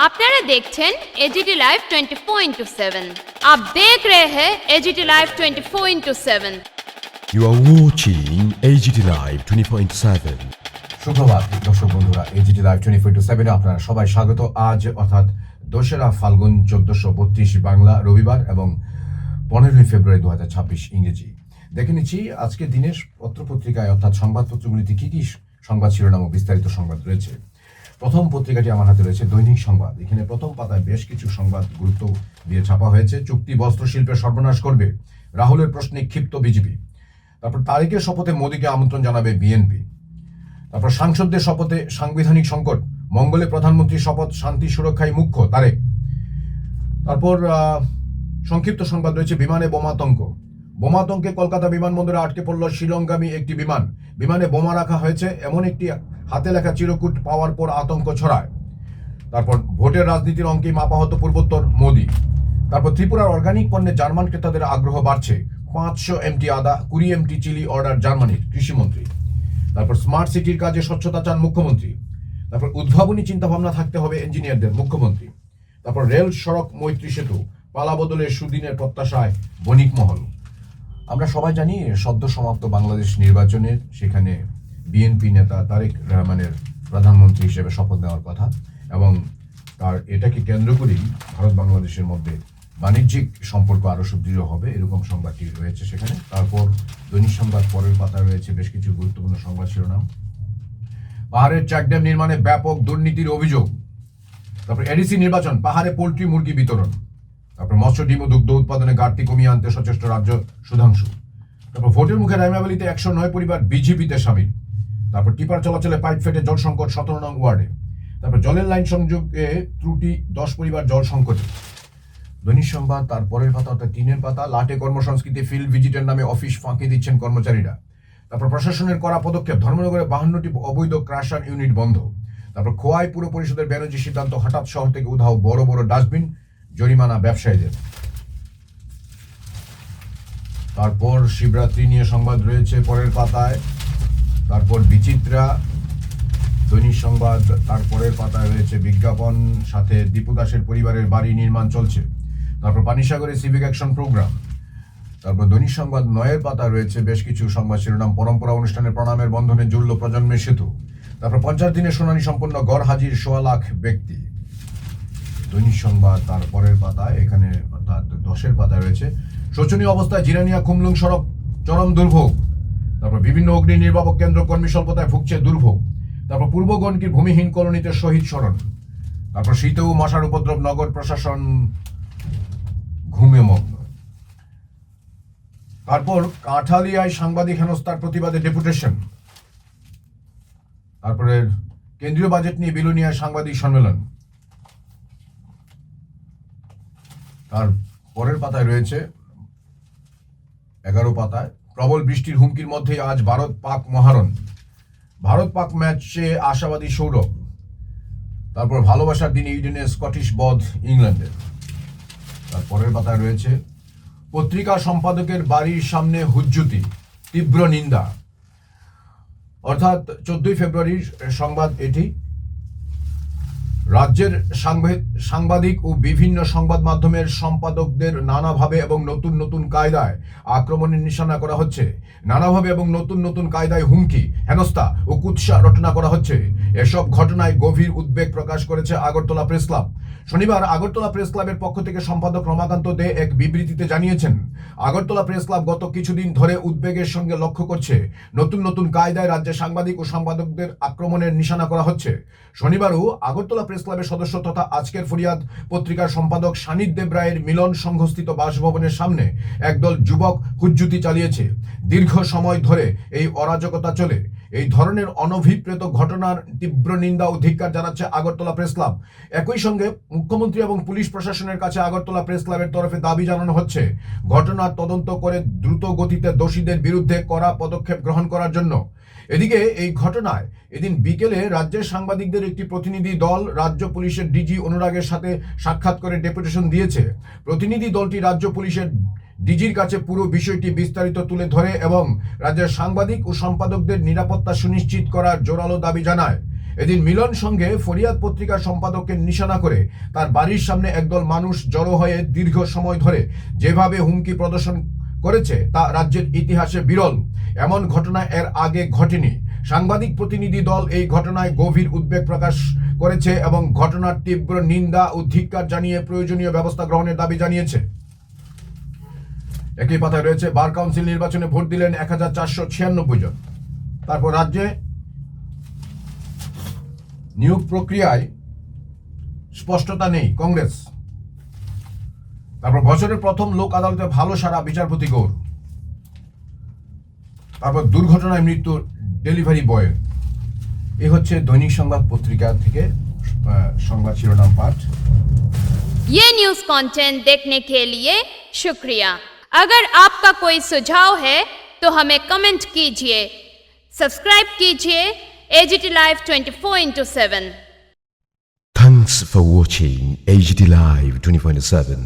আপনারা দেখছেন AGT live 24/7। आप देख रहे हैं AGT live 24/7। You are watching AGT Live 20.7. সুপ্রভাত দর্শক বন্ধুরা, এজিটি লাইভ 24/7 আপনারা সবাই স্বাগত। আজ অর্থাৎ 2রা ফাল্গুন 1432 বাংলা রবিবার এবং 15ই ফেব্রুয়ারি 2026 ইংরেজি। দেখে নিচ্ছি আজকে দিনের পত্রপত্রিকায় অর্থাৎ সংবাদপত্রগুলিতে কি কি সংবাদ শিরোনাম ও বিস্তারিত সংবাদ রয়েছে। প্রথম পত্রিকাটি আমার হাতে রয়েছে দৈনিক সংবাদ। এখানে প্রথম পাতায় বেশ কিছু সংবাদ গুরুত্ব দিয়ে ছাপা হয়েছে। চুক্তি বস্ত্র শিল্পের সর্বনাশ করবে, রাহুলের প্রশ্নে ক্ষিপ্ত বিজেপি। তারপর তারিখের শপথে মোদীকে আমন্ত্রণ জানাবে বিএনপি। তারপর সাংসদদের শপথে সাংবিধানিক সংকট, মঙ্গলে প্রধানমন্ত্রী শপথ, শান্তি সুরক্ষায় মুখ্য তারেক। তারপর সংক্ষিপ্ত সংবাদ রয়েছে বিমানে বোমাতঙ্ক। বোমাতঙ্কে কলকাতা বিমানবন্দরে আটকে পড়ল শ্রীলঙ্কামী একটি বিমান। বিমানে বোমা রাখা হয়েছে এমন একটি হাতে লেখা চিরকুট পাওয়ার পর আতঙ্ক ছড়ায়। তারপর ভোটের রাজনীতির অঙ্কে মাপাহত পূর্বোত্তর মোদী। তারপর ত্রিপুরার অর্গানিক পণ্যে জার্মান ক্রেতাদের আগ্রহ বাড়ছে, 500 MT আদা, 20 MT চিলি অর্ডার জার্মানির কৃষিমন্ত্রী। তারপর স্মার্ট সিটির কাজে স্বচ্ছতা চান মুখ্যমন্ত্রী। তারপর উদ্ভাবনী চিন্তাভাবনা থাকতে হবে ইঞ্জিনিয়ারদের, মুখ্যমন্ত্রী। তারপর রেল সড়ক মৈত্রী সেতু, পালা বদলের সুদিনের প্রত্যাশায় বণিক মহল। আমরা সবাই জানি সদ্য সমাপ্ত বাংলাদেশ নির্বাচনের সেখানে বিএনপি নেতা তারেক রহমানের প্রধানমন্ত্রী হিসেবে শপথ নেওয়ার কথা এবং তার এটাকে কেন্দ্র করেই ভারত বাংলাদেশের মধ্যে বাণিজ্যিক সম্পর্ক আরো সুদৃঢ় হবে, এরকম সংবাদটি রয়েছে সেখানে। তারপর দৈনিক সংবাদ পরের পাতা রয়েছে বেশ কিছু গুরুত্বপূর্ণ সংবাদ শিরোনাম। পাহাড়ের চেকড্যাম নির্মাণে ব্যাপক দুর্নীতির অভিযোগ। তারপর এডিসি নির্বাচন, পাহাড়ে পোল্ট্রি মুরগি বিতরণ। তারপর মৎস্য ডিম ও দুগ্ধ উৎপাদনে ঘাটতি কমিয়ে আনতে সচেষ্ট রাজ্য সুধাংশু। তারপর ভোটের মুখে রাইমাবেলিতে 109 পরিবার বিজেপিতে সামিল। তারপর টিপার চলাচলে পাইপ ফেটে জল সংকট 17 নং ওয়ার্ডে। তারপর জলের লাইন সংযোগে ত্রুটি, 10 পরিবার জল সংকটে। দৈনিক সংবাদ তার পরের পাতা অর্থাৎ 3-এর পাতা, লাটে কর্মসংস্কৃতি, ফিল্ড ভিজিটের নামে অফিস ফাঁকি দিচ্ছেন কর্মচারীরা। তারপর প্রশাসনের কড়া পদক্ষেপ, ধর্মনগরে 52টি অবৈধ ক্রাশার ইউনিট বন্ধ। তারপর খোয়াই পুর পরিষদের ব্যানার্জি সিদ্ধান্ত, হঠাৎ শহর থেকে উধাও বড় বড় ডাস্টবিন, জরিমানা ব্যবসায়ীদের। তারপর শিবরাত্রি নিয়ে সংবাদ রয়েছে পরের পাতায়। তারপর বিচিত্রা দৈনিক সংবাদ তার পরের পাতায় রয়েছে বিজ্ঞাপন, সাথে দীপু দাসের পরিবারের বাড়ি নির্মাণ চলছে। তারপর পানিসাগরে সিভিক অ্যাকশন প্রোগ্রাম। তারপর দৈনিক সংবাদ 9-এর পাতায় রয়েছে বেশ কিছু সংবাদ শিরোনাম। পরম্পরা অনুষ্ঠানে প্রণামের বন্ধনে জুড়ল প্রজন্মের সেতু। তারপর 50 দিনের শুনানি সম্পন্ন, গড় হাজির 1.25 লাখ ব্যক্তি। দৈনিক সংবাদ তার পরের পাতায় এখানে অর্থাৎ 10-এর পাতায় রয়েছে শোচনীয় অবস্থায় জিরানিয়া খুমলুং সড়ক, চরম দুর্ভোগ। তারপর বিভিন্ন অগ্নি নির্বাপক কেন্দ্র কর্মী স্বল্পতায় ভুগছে দুর্ভোগ। তারপর পূর্ব গণ্ডকির ভূমিহীন কলোনিতে শহীদ স্মরণ। তারপর শীত ও মশার উপদ্রব, নগর প্রশাসন ঘুমে মগ্ন। তারপর কাঁঠালিয়ায় সাংবাদিক হেনস্থার প্রতিবাদে ডেপুটেশন। তারপরে কেন্দ্রীয় বাজেট নিয়ে বিলোনিয়ায় সাংবাদিক সম্মেলন। তার পরের পাতায় রয়েছে 11 পাতায় প্রবল বৃষ্টির হুমকির মধ্যে আজ ভারত পাক মহারণ। ভারত পাক ম্যাচে আশাবাদী সৌরভ। তারপর ভালোবাসার দিনে ইডেনে স্কটিশ বধ ইংল্যান্ডের। তার পরের পাতায় রয়েছে পত্রিকা সম্পাদকের বাড়ির সামনে হুজ্জুতি, তীব্র নিন্দা। অর্থাৎ 14 ফেব্রুয়ারির সংবাদ এটি। রাজ্যের সাংবাদিক ও বিভিন্ন সংবাদ মাধ্যমের সম্পাদকদের নানাভাবে এবং নতুন নতুন কায়দায় আক্রমণের নিশানা করা হচ্ছে। নানাভাবে এবং নতুন নতুন কায়দায় হুমকি, হেনস্থা ও কুৎসা রটনা করা হচ্ছে। এসব ঘটনায় গভীর উদ্বেগ প্রকাশ করেছে আগরতলা প্রেস ক্লাব। শনিবার আগরতলা প্রেস ক্লাবের পক্ষ থেকে সম্পাদক রমাকান্ত দে এক বিবৃতিতে জানিয়েছেন, আগরতলা প্রেস ক্লাব গত কিছুদিন ধরে উদ্বেগের সঙ্গে লক্ষ্য করছে নতুন নতুন কায়দায় রাজ্যের সাংবাদিক ও সম্পাদকদের আক্রমণের নিশানা করা হচ্ছে। শনিবারও আগরতলা প্রেস ক্লাবের সদস্য তথা আজকের ফরিয়াদ পত্রিকার সম্পাদক সানিদ দেব রায়ের মিলন সংঘস্থিত বাসভবনের সামনে একদল যুবক হুজ্জুতি চালিয়েছে। দীর্ঘ সময় ধরে এই অরাজকতা চলে। এই ধরনের অনভিপ্রেত ঘটনার তীব্র নিন্দা ও ধিক্কার জানাচ্ছে আগরতলা প্রেস ক্লাব। একই সঙ্গে মুখ্যমন্ত্রী এবং পুলিশ প্রশাসনের কাছে আগরতলা প্রেস ক্লাবের তরফে দাবি জানানো হচ্ছে ঘটনার তদন্ত করে দ্রুত গতিতে দোষীদের বিরুদ্ধে কড়া পদক্ষেপ গ্রহণ করার জন্য। এদিকে এই ঘটনায় এদিন বিকেলে রাজ্যের সাংবাদিকদের একটি প্রতিনিধি দল রাজ্য পুলিশের ডিজি অনুরাগের সাথে সাক্ষাৎ করে ডেপুটেশন দিয়েছে। প্রতিনিধি দলটি রাজ্য পুলিশের ডিজির কাছে পুরো বিষয়টি বিস্তারিত তুলে ধরে এবং রাজ্যের সাংবাদিক ও সম্পাদকদের নিরাপত্তা সুনিশ্চিত করার জোরালো দাবি জানায়। এদিন মিলন সঙ্গে ফরিয়াদ পত্রিকার সম্পাদককে নিশানা করে তার বাড়ির সামনে একদল মানুষ জড়ো হয়ে দীর্ঘ সময় ধরে যেভাবে হুমকি প্রদর্শন করেছে তা রাজ্যের ইতিহাসে বিরল। এমন ঘটনা এর আগে ঘটেনি। সাংবাদিক প্রতিনিধি দল এই ঘটনায় গভীর উদ্বেগ প্রকাশ করেছে এবং ঘটনার তীব্র নিন্দা ও ধিক্কার জানিয়ে প্রয়োজনীয় ব্যবস্থা গ্রহণের দাবি জানিয়েছে। একই পাতায় রয়েছে বার কাউন্সিল নির্বাচনে ভোট দিলেন 1496 জন। তারপর রাজ্যে নিয়োগ প্রক্রিয়ায় স্পষ্টতা নেই কংগ্রেস। তারপর বছরের প্রথম লোক আদালতে ভালো সারা বিচারপতি গৌর। তারপর দুর্ঘটনায় মৃত্যু ডেলিভারি বয়ের। এই হচ্ছে দৈনিক সংবাদ পত্রিকা থেকে সংবাদ শিরোনাম পাঠ। ये न्यूज़ कंटेंट देखने के लिए शुक्रिया। अगर आपका कोई सुझाव है तो हमें कमेंट कीजिए, सब्सक्राइब कीजिए AGT live 24/7। Thanks for watching AGT Live 24/7.